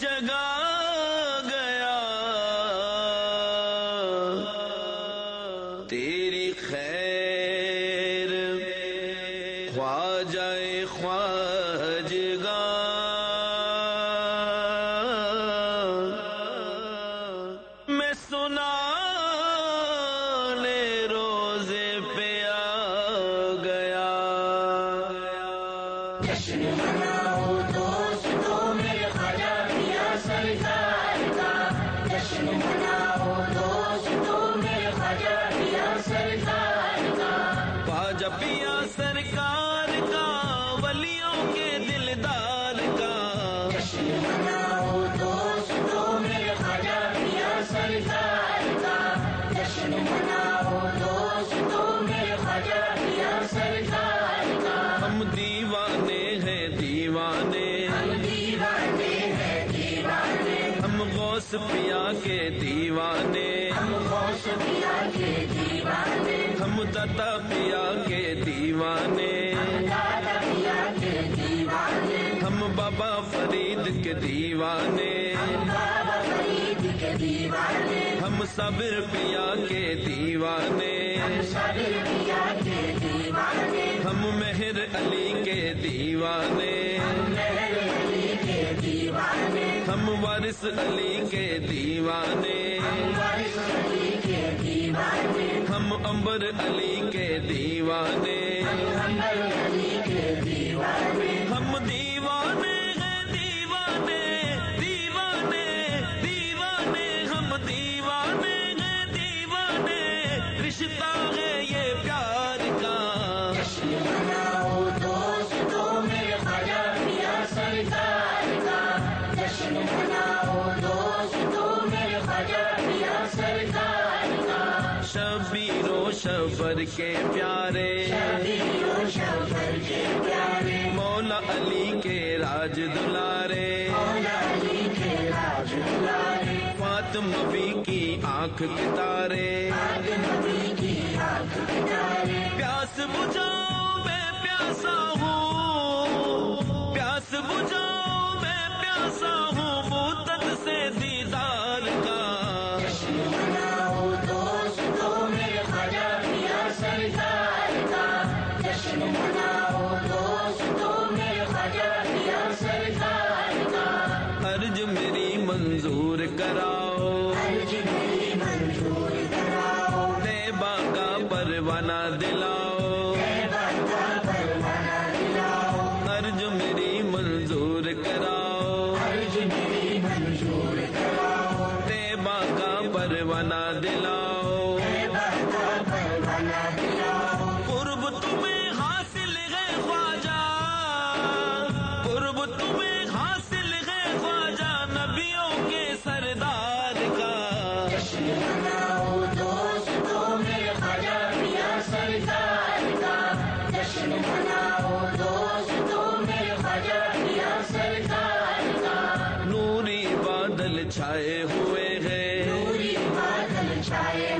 جگا گیا تیری خیر خواجہ خواجگاں میں سنانے روزے پہ آ گیا جشن مناؤ دوستو میرے خواجہ پیا سرکار کا جشن مناؤ دوستو میرے خواجہ پیا سرکار کا خواجہ پیا سرکار کا ولیوں کے دلدار کا جشن مناؤ دوستو میرے خواجہ پیا سرکار کا جشن مناؤ دوستو میرے خواجہ پیا سرکار کا ہم دیوانے ہیں دیوانے ہم دیوانے ہیں دیوانے ہم غوث پیا کے دیوانے ہم غوث پیا کے دیوانے ہم داتا پیا کے دیوانے دادا پیا کے دیوانے ہم بابا فرید کے دیوانے بابا فرید کے دیوانے ہم صبر پیا کے دیوانے صابر پیا کے دیوانے ہم مہر علی کے دیوانے مہر علی کے دیوانے ہم وارث علی کے دیوانے وارث علی کے دیوانے ہم امبر علی کے دیوانے حنبل علی کے دیوانے ہم دیوانے ہیں دیوانے دیوانے دیوانے ہم دیوانے ہیں دیوانے رشتہ ہے یہ پیار کا جشن مناؤ دوستو میرے خواجہ پیا سرکار کا جشن مناؤ دوستو میرے خواجہ پیا سرکار کا شبیر و شبر کے پیارے شبیر و شبر کے پیارے مولا علی کے راج دلارے مولا علی کے راج دلارے فاطمہ بی کی آنکھ کے تارے آگ نبی کی آنکھ کے تارے پیاس بجھاؤ میں پیاسا ہوں پیاس بجھاؤ میں پیاسا ہوں مدت سے دیدار کا جشن مناؤ دوستو میرے خواجہ پیا سرکار کا جشن مناؤ دوستو میرے خواجہ پیا سرکار کا عرض میری منظور کراؤ عرض میری منظور کراؤ طیبہ کا پروانہ دلاؤ طیبہ کا پروانہ دلاؤ عرض میری منظور کراؤ عرض میری منظور کراؤ طیبہ کا پروانہ دلاؤ طیبہ کا پروانہ دلاؤ قرب تمہیں حاصل ہے خواجہ قرب تمہیں حاصل ہے خواجہ نبیوں کے سردار کا جشن مناؤ دوستو میرے خواجہ پیا سرکار کا جشن مناؤ دوستو میرے خواجہ پیا سرکار کا نوری بادل چھائے ہوئے ہیں پوری بادل چھائے